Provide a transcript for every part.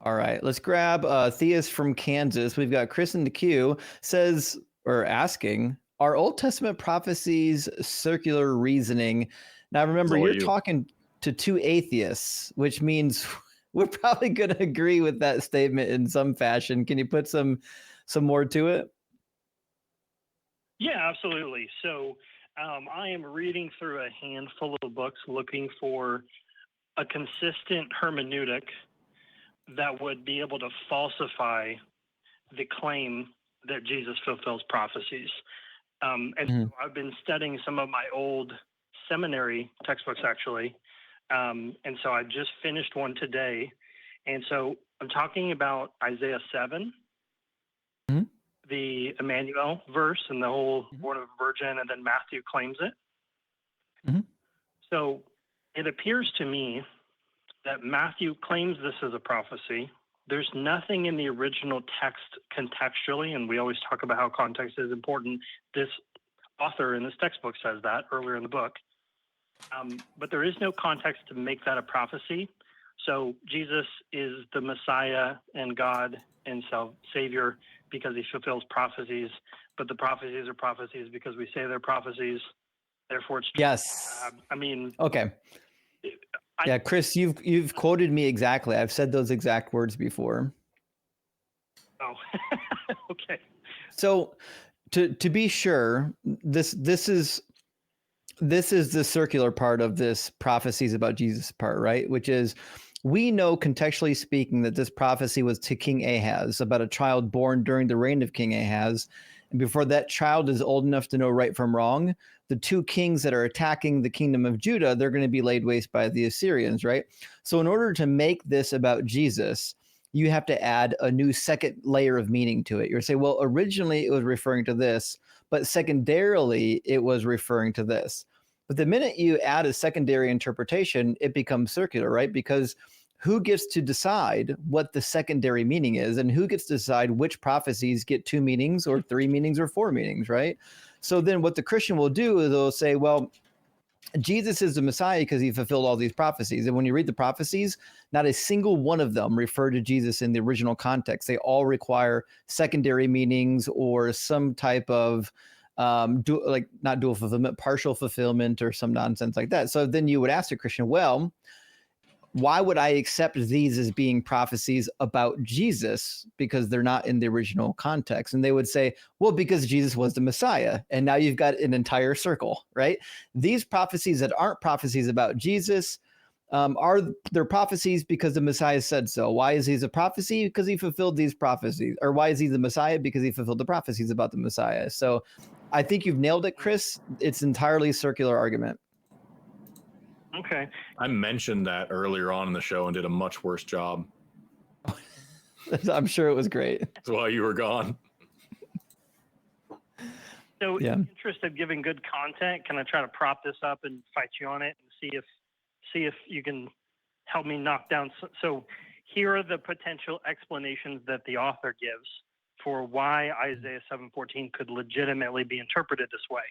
All right, let's grab Theist from Kansas. We've got Chris in the queue. Says or asking, are Old Testament prophecies circular reasoning? Now, remember, you're talking to two atheists, which means we're probably going to agree with that statement in some fashion. Can you put some more to it? Yeah, absolutely. So I am reading through a handful of books looking for a consistent hermeneutic that would be able to falsify the claim that Jesus fulfills prophecies. So I've been studying some of my old seminary textbooks, actually. And so I just finished one today. And so I'm talking about Isaiah 7, the Emmanuel verse, and the whole born of a virgin, and then Matthew claims it. So it appears to me that Matthew claims this as a prophecy. There's nothing in the original text contextually, and we always talk about how context is important. This author in this textbook says that earlier in the book. But there is no context to make that a prophecy. So Jesus is the Messiah and God and Savior because he fulfills prophecies, but the prophecies are prophecies because we say they're prophecies. Therefore, it's true. Yes. I mean, okay. Yeah, Chris, you've quoted me exactly. I've said those exact words before. Oh, okay. So, to be sure, this is the circular part of this prophecies about Jesus part, right? Which is, we know contextually speaking that this prophecy was to King Ahaz about a child born during the reign of King Ahaz. And before that child is old enough to know right from wrong, the two kings that are attacking the kingdom of Judah, they're going to be laid waste by the Assyrians, right? So in order to make this about Jesus, you have to add a new second layer of meaning to it. You're saying, well, originally it was referring to this, but secondarily it was referring to this. But the minute you add a secondary interpretation, it becomes circular, right? Because who gets to decide what the secondary meaning is, and who gets to decide which prophecies get 2 meanings or 3 meanings or 4 meanings, right? So then what the Christian will do is they'll say, well, Jesus is the Messiah because he fulfilled all these prophecies. And when you read the prophecies, not a single one of them refer to Jesus in the original context. They all require secondary meanings or some type of not dual fulfillment, partial fulfillment or some nonsense like that. So then you would ask the Christian, well, why would I accept these as being prophecies about Jesus because they're not in the original context? And they would say, well, because Jesus was the Messiah. And now you've got an entire circle, right? These prophecies that aren't prophecies about Jesus are they're prophecies because the Messiah said so. Why is he a prophecy? Because he fulfilled these prophecies. Or why is he the Messiah? Because he fulfilled the prophecies about the Messiah. So I think you've nailed it, Chris. It's entirely circular argument. Okay. I mentioned that earlier on in the show and did a much worse job. I'm sure it was great. That's why you were gone. So in the interest of giving good content, can I try to prop this up and fight you on it and see if you can help me knock down? So here are the potential explanations that the author gives for why Isaiah 7:14 could legitimately be interpreted this way.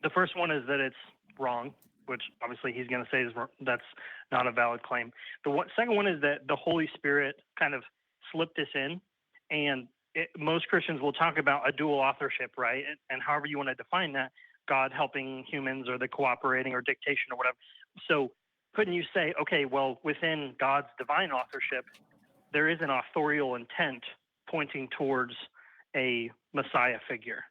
The first one is that it's wrong, which obviously he's going to say that's not a valid claim. The second one is that the Holy Spirit kind of slipped this in, and most Christians will talk about a dual authorship, right? And however you want to define that, God helping humans or the cooperating or dictation or whatever. So couldn't you say, okay, well, within God's divine authorship, there is an authorial intent pointing towards a Messiah figure?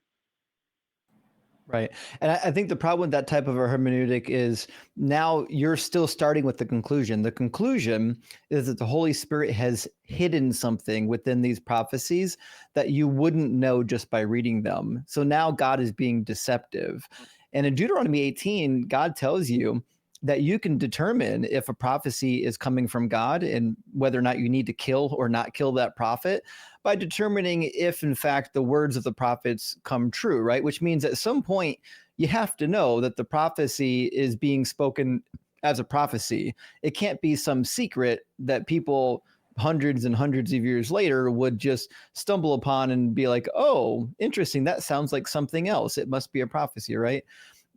Right. And I think the problem with that type of a hermeneutic is now you're still starting with the conclusion. The conclusion is that the Holy Spirit has hidden something within these prophecies that you wouldn't know just by reading them. So now God is being deceptive. And in Deuteronomy 18, God tells you that you can determine if a prophecy is coming from God and whether or not you need to kill or not kill that prophet by determining if, in fact, the words of the prophets come true, right? Which means at some point you have to know that the prophecy is being spoken as a prophecy. It can't be some secret that people hundreds and hundreds of years later would just stumble upon and be like, oh, interesting, that sounds like something else. It must be a prophecy, right?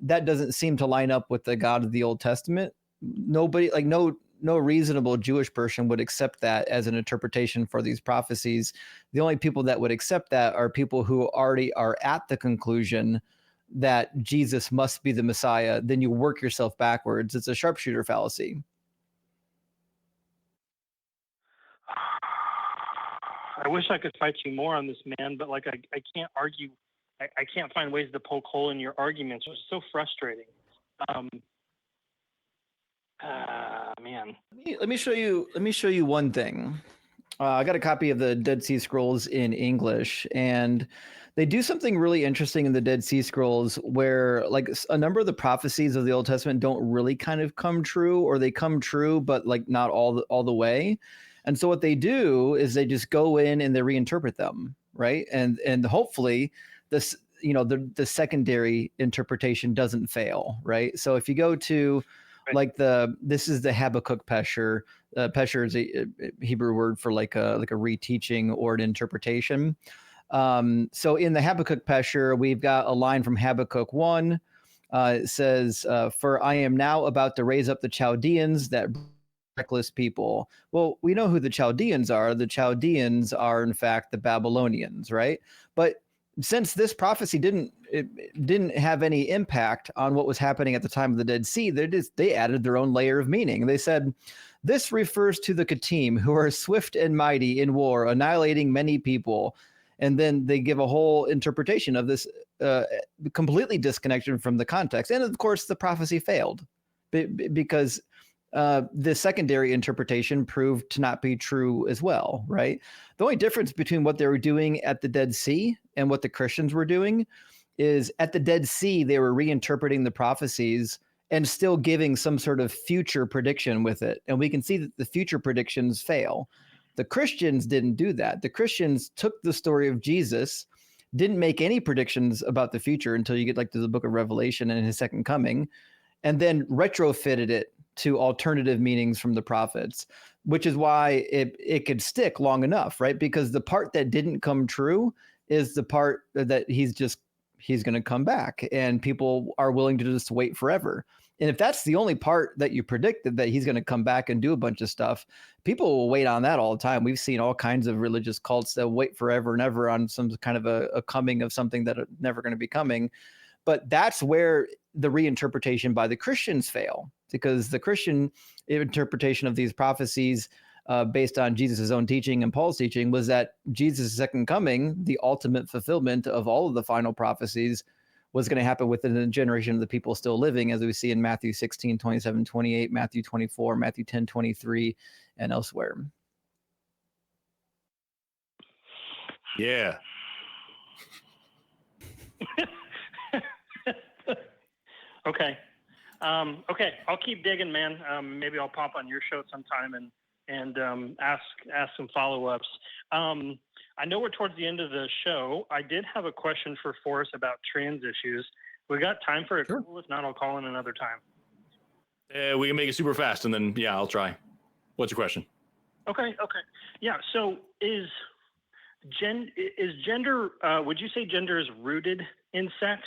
That doesn't seem to line up with the God of the Old Testament. Nobody, like no reasonable Jewish person would accept that as an interpretation for these prophecies. The only people that would accept that are people who already are at the conclusion that Jesus must be the Messiah. Then you work yourself backwards. It's a sharpshooter fallacy. I wish I could fight you more on this, man, but like I can't argue. I can't find ways to poke hole in your arguments. It's so frustrating. Man. Let me show you one thing. I got a copy of the Dead Sea Scrolls in English, and they do something really interesting in the Dead Sea Scrolls where like a number of the prophecies of the Old Testament don't really kind of come true, or they come true, but like not all the way. And so what they do is they just go in and they reinterpret them, right? And hopefully this, the secondary interpretation doesn't fail, right? So if you go to like this is the Habakkuk Pesher. Pesher is a Hebrew word for like a reteaching or an interpretation. So in the Habakkuk Pesher, we've got a line from Habakkuk 1. It says, "For I am now about to raise up the Chaldeans, that reckless people." Well, we know who the Chaldeans are. The Chaldeans are in fact the Babylonians, right? But since this prophecy didn't have any impact on what was happening at the time of the Dead Sea, they added their own layer of meaning. They said, "This refers to the Kittim, who are swift and mighty in war, annihilating many people." And then they give a whole interpretation of this completely disconnected from the context. And of course, the prophecy failed because the secondary interpretation proved to not be true as well, right? The only difference between what they were doing at the Dead Sea and what the Christians were doing is at the Dead Sea, they were reinterpreting the prophecies and still giving some sort of future prediction with it. And we can see that the future predictions fail. The Christians didn't do that. The Christians took the story of Jesus, didn't make any predictions about the future until you get like to the book of Revelation and his second coming, and then retrofitted it to alternative meanings from the prophets, which is why it could stick long enough, right? Because the part that didn't come true is the part that he's going to come back, and people are willing to just wait forever. And if that's the only part that you predicted, that he's going to come back and do a bunch of stuff, people will wait on that all the time. We've seen all kinds of religious cults that wait forever and ever on some kind of a coming of something that are never going to be coming. But that's where the reinterpretation by the Christians fail, because the Christian interpretation of these prophecies based on Jesus' own teaching and Paul's teaching was that Jesus' second coming, the ultimate fulfillment of all of the final prophecies, was going to happen within a generation of the people still living, as we see in Matthew 16, 27, 28, Matthew 24, Matthew 10, 23, and elsewhere. Yeah. Okay. Okay. I'll keep digging, man. Maybe I'll pop on your show sometime and ask some follow-ups. I know we're towards the end of the show. I did have a question for Forrest about trans issues. We got time for a couple. If not, I'll call in another time. We can make it super fast, and then I'll try. What's your question? Okay. Yeah. So is gender? Would you say gender is rooted in sex,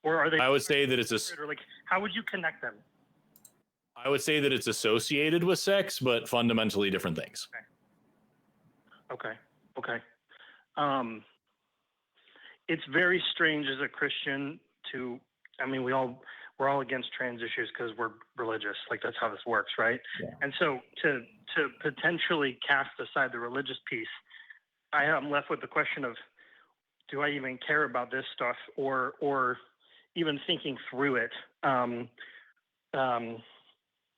or are they? I would say that it's or like, how would you connect them? I would say that it's associated with sex, but fundamentally different things. Okay. It's very strange as a Christian to, we're all against trans issues because we're religious. Like, that's how this works, right? Yeah. And so to potentially cast aside the religious piece, I am left with the question of, do I even care about this stuff, or even thinking through it?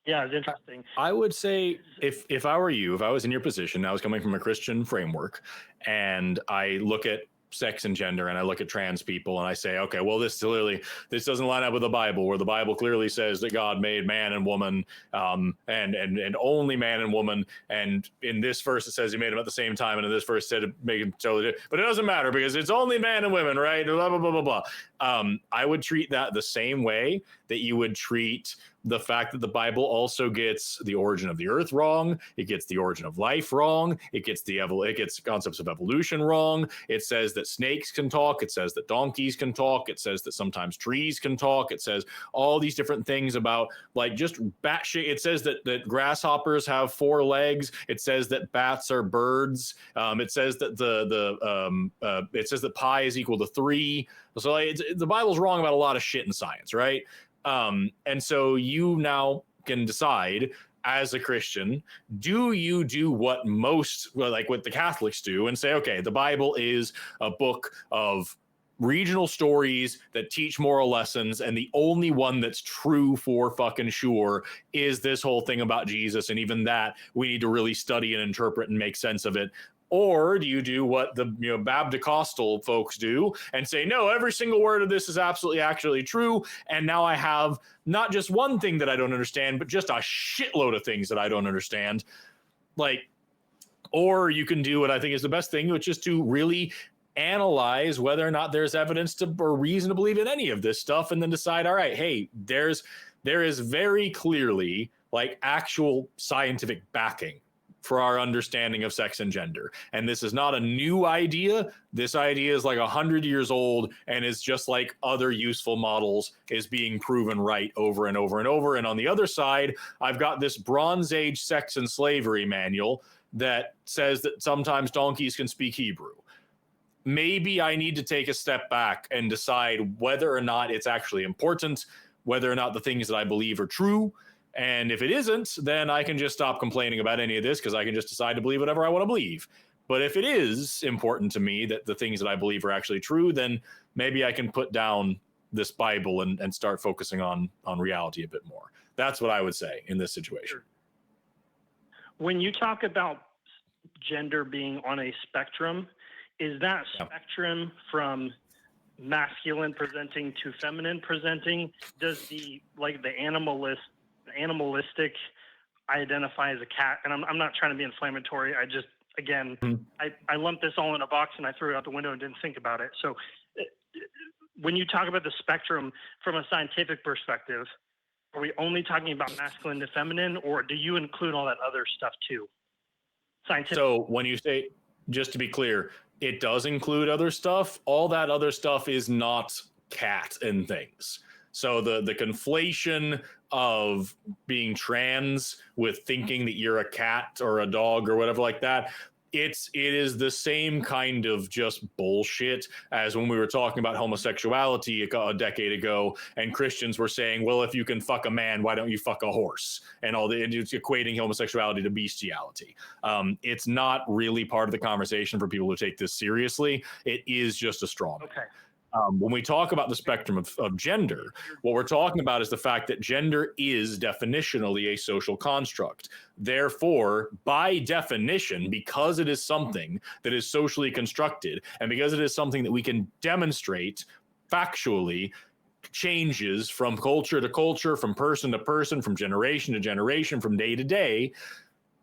Yeah, it's interesting. I would say if I were you, if I was in your position, I was coming from a Christian framework, and I look at sex and gender, and I look at trans people, and I say, okay, well, this doesn't line up with the Bible, where the Bible clearly says that God made man and woman, and only man and woman. And in this verse, it says he made them at the same time, and in this verse, it said make them totally different. But it doesn't matter because it's only man and women, right? Blah blah blah blah blah. I would treat that the same way that you would treat the fact that the Bible also gets the origin of the earth wrong. It gets the origin of life wrong. It gets concepts of evolution wrong. It says that snakes can talk. It says that donkeys can talk. It says that sometimes trees can talk. It says all these different things about like just batshit. It says that grasshoppers have 4 legs. It says that bats are birds. It says that it says that pi is equal to 3. So like, the Bible's wrong about a lot of shit in science, right? And so you now can decide as a Christian, do you do what what the Catholics do and say, okay, the Bible is a book of regional stories that teach moral lessons, and the only one that's true for fucking sure is this whole thing about Jesus, and even that we need to really study and interpret and make sense of it? Or do you do what the Baptist folks do and say, no, every single word of this is absolutely actually true, and now I have not just one thing that I don't understand, but just a shitload of things that I don't understand? Like, or you can do what I think is the best thing, which is to really analyze whether or not there's evidence or reason to believe in any of this stuff, and then decide, all right, hey, there is very clearly like actual scientific backing for our understanding of sex and gender. And this is not a new idea. This idea is like 100 years old and is just like other useful models, is being proven right over and over and over. And on the other side, I've got this Bronze Age sex and slavery manual that says that sometimes donkeys can speak Hebrew. Maybe I need to take a step back and decide whether or not it's actually important, whether or not the things that I believe are true. And if it isn't, then I can just stop complaining about any of this, because I can just decide to believe whatever I want to believe. But if it is important to me that the things that I believe are actually true, then maybe I can put down this Bible and start focusing on reality a bit more. That's what I would say in this situation. When you talk about gender being on a spectrum, is that spectrum from masculine presenting to feminine presenting? Does the animalistic identify as a cat? And I'm not trying to be inflammatory. I just, again, I lumped this all in a box and I threw it out the window and didn't think about it. So when you talk about the spectrum from a scientific perspective, are we only talking about masculine to feminine, or do you include all that other stuff too? Scientific. So when you say, just to be clear, it does include other stuff. All that other stuff is not cat and things. So the conflation of being trans with thinking that you're a cat or a dog or whatever like that, it is the same kind of just bullshit as when we were talking about homosexuality a decade ago, and Christians were saying, well, if you can fuck a man, why don't you fuck a horse? And it's equating homosexuality to bestiality. It's not really part of the conversation for people who take this seriously. It is just a straw man. Okay. When we talk about the spectrum of gender, what we're talking about is the fact that gender is definitionally a social construct. Therefore, by definition, because it is something that is socially constructed, and because it is something that we can demonstrate factually, changes from culture to culture, from person to person, from generation to generation, from day to day,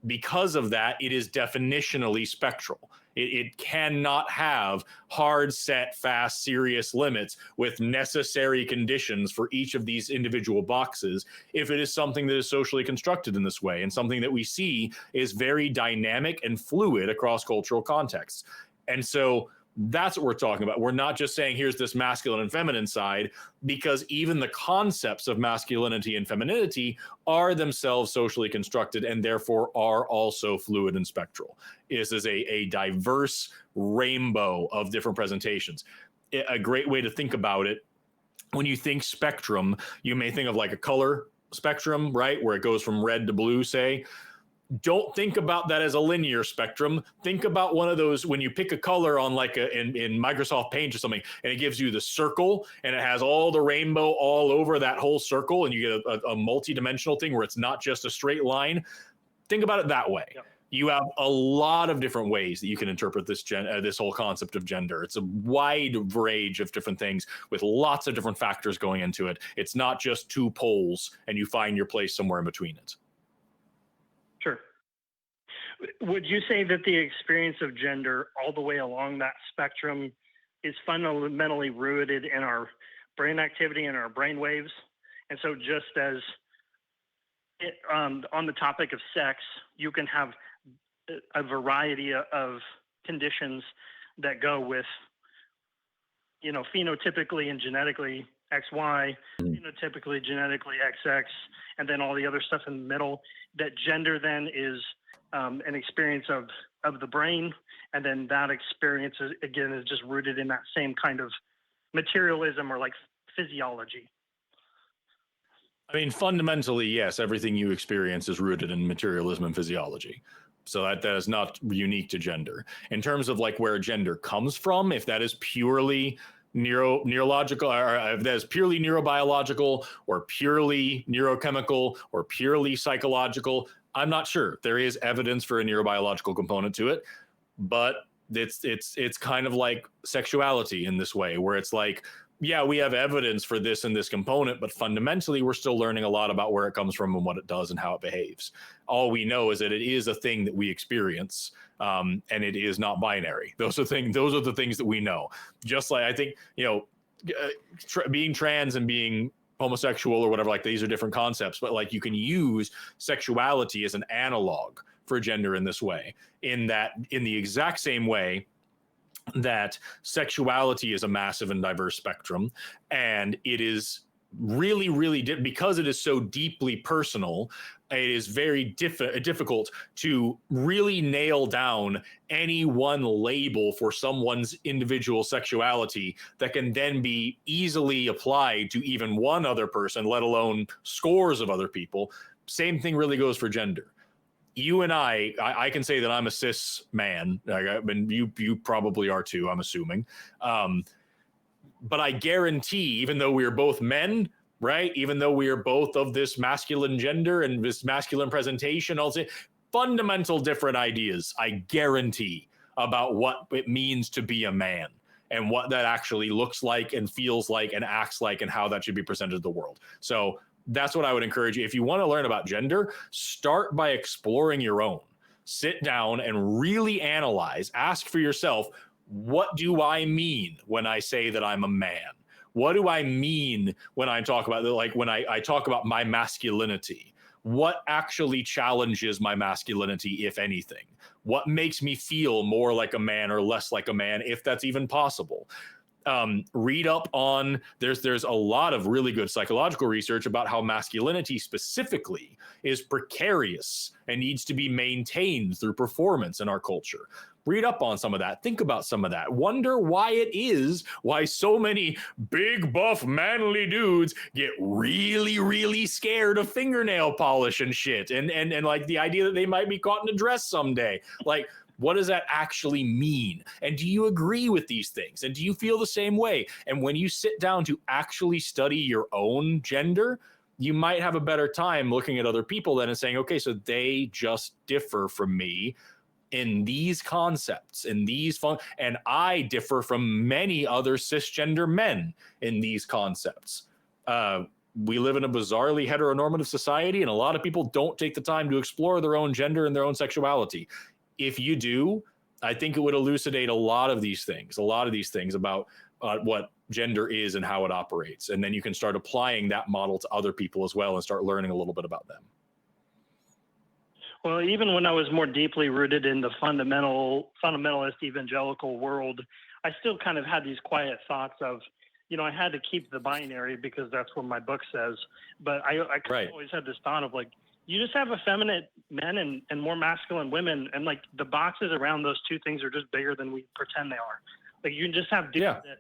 because of that, it is definitionally spectral. It cannot have hard, set, fast, serious limits with necessary conditions for each of these individual boxes if it is something that is socially constructed in this way, and something that we see is very dynamic and fluid across cultural contexts. And so that's what we're talking about. We're not just saying here's this masculine and feminine side, because even the concepts of masculinity and femininity are themselves socially constructed and therefore are also fluid and spectral. This is a diverse rainbow of different presentations. A great way to think about it, when you think spectrum, you may think of like a color spectrum, right? Where it goes from red to blue, say. Don't think about that as a linear spectrum. Think about one of those when you pick a color on like in Microsoft Paint or something, and it gives you the circle and it has all the rainbow all over that whole circle, and you get a multi-dimensional thing where it's not just a straight line. Think about it that way. Yep. You have a lot of different ways that you can interpret this this whole concept of gender. It's a wide range of different things with lots of different factors going into it. It's not just two poles and you find your place somewhere in between it. Sure. Would you say that the experience of gender all the way along that spectrum is fundamentally rooted in our brain activity and our brain waves? And so just as on the topic of sex, you can have a variety of conditions that go with, phenotypically and genetically XY, phenotypically, genetically XX, and then all the other stuff in the middle. That gender then is an experience of the brain, and then that experience is just rooted in that same kind of materialism or like physiology. I mean, fundamentally, yes, everything you experience is rooted in materialism and physiology. So that is not unique to gender. In terms of like where gender comes from, if that is purely neurological, or if that is purely neurobiological or purely neurochemical or purely psychological, I'm not sure. There is evidence for a neurobiological component to it, but it's kind of like sexuality in this way, where it's like, yeah, we have evidence for this and this component, but fundamentally we're still learning a lot about where it comes from and what it does and how it behaves. All we know is that it is a thing that we experience, and it is not binary. Those are the things that we know. Just like I think, being trans and being homosexual or whatever, like these are different concepts, but like you can use sexuality as an analog for gender in this way, in the exact same way that sexuality is a massive and diverse spectrum, and it is really, really because it is so deeply personal, it is very difficult to really nail down any one label for someone's individual sexuality that can then be easily applied to even one other person, let alone scores of other people. Same thing really goes for gender. You and I can say that I'm a cis man. I mean, you probably are too, I'm assuming. But I guarantee, even though we are both men, right? Even though we are both of this masculine gender and this masculine presentation, I'll say fundamental different ideas, I guarantee, about what it means to be a man and what that actually looks like and feels like and acts like and how that should be presented to the world. So that's what I would encourage you. If you want to learn about gender, start by exploring your own. Sit down and really analyze. Ask for yourself, what do I mean when I say that I'm a man? What do I mean when I talk about, like, when I talk about my masculinity? What actually challenges my masculinity, if anything? What makes me feel more like a man or less like a man, if that's even possible? Read up on, there's a lot of really good psychological research about how masculinity specifically is precarious and needs to be maintained through performance in our culture. Read up on some of that. Think about some of that. Wonder why so many big, buff, manly dudes get really, really scared of fingernail polish and shit. And like the idea that they might be caught in a dress someday. Like, what does that actually mean? And do you agree with these things? And do you feel the same way? And when you sit down to actually study your own gender, you might have a better time looking at other people then and saying, okay, so they just differ from me in these concepts, in these and I differ from many other cisgender men in these concepts. We live in a bizarrely heteronormative society, and a lot of people don't take the time to explore their own gender and their own sexuality. If you do, I think it would elucidate a lot of these things about what gender is and how it operates. And then you can start applying that model to other people as well and start learning a little bit about them. Well, even when I was more deeply rooted in the fundamentalist evangelical world, I still kind of had these quiet thoughts of, I had to keep the binary because that's what my book says. But I kind of always had this thought of like, you just have effeminate men and more masculine women, and like the boxes around those two things are just bigger than we pretend they are. Like you can just have dudes that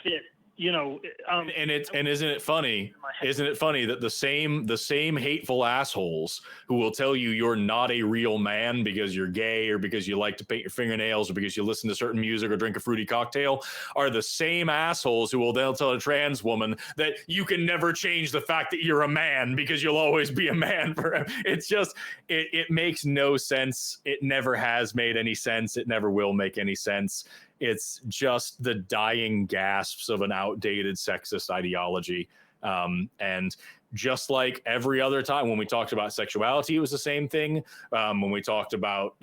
fit. And isn't it funny that the same hateful assholes who will tell you you're not a real man because you're gay or because you like to paint your fingernails or because you listen to certain music or drink a fruity cocktail are the same assholes who will then tell a trans woman that you can never change the fact that you're a man because you'll always be a man forever. It's just, it makes no sense. It never has made any sense. It never will make any sense. It's just the dying gasps of an outdated sexist ideology. And just like every other time when we talked about sexuality, it was the same thing. When we talked about,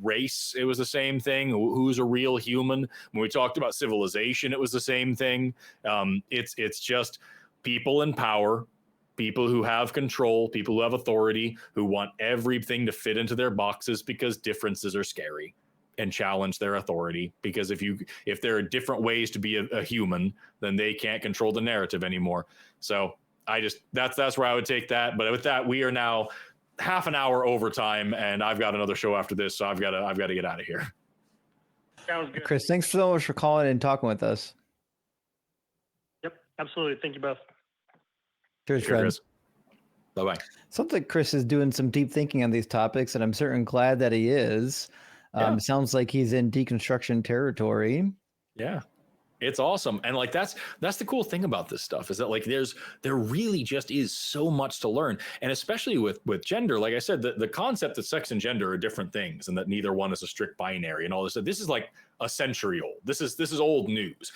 race, it was the same thing. Who's a real human? When we talked about civilization, it was the same thing. It's just people in power people who have control, people who have authority, who want everything to fit into their boxes because differences are scary, and challenge their authority. Because if there are different ways to be a human, then they can't control the narrative anymore. So that's where I would take that. But with that, we are now half an hour overtime, and I've got another show after this, so I've got to get out of here. Sounds good. Chris, thanks so much for calling and talking with us. Yep, absolutely. Thank you both. Cheers, Sure, friends. Bye-bye. Sounds like Chris is doing some deep thinking on these topics, and I'm certainly glad that he is. Yeah. Sounds like he's in deconstruction territory. Yeah. It's awesome. And like that's the cool thing about this stuff, is that like there really just is so much to learn. And especially with gender, like I said, the concept that sex and gender are different things, and that neither one is a strict binary and all this. This is like a century old. This is old news.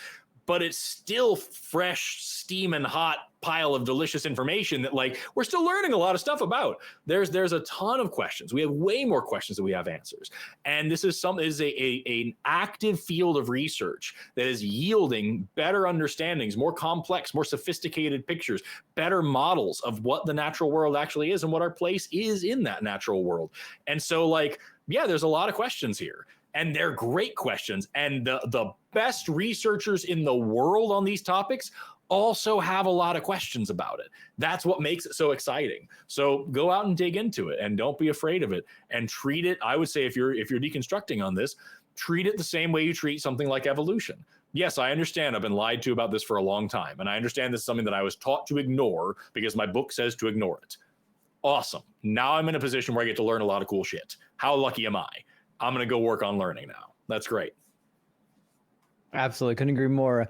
But it's still fresh, steaming hot pile of delicious information that like we're still learning a lot of stuff about. There's a ton of questions. We have way more questions than we have answers. And this is an active field of research that is yielding better understandings, more complex, more sophisticated pictures, better models of what the natural world actually is and what our place is in that natural world. And so like, yeah, there's a lot of questions here. And they're great questions. And the best researchers in the world on these topics also have a lot of questions about it. That's what makes it so exciting. So go out and dig into it, and don't be afraid of it, and treat it. I would say if you're deconstructing on this, treat it the same way you treat something like evolution. Yes, I understand. I've been lied to about this for a long time. And I understand this is something that I was taught to ignore because my book says to ignore it. Awesome. Now I'm in a position where I get to learn a lot of cool shit. How lucky am I? I'm going to go work on learning now. That's great. Absolutely. Couldn't agree more.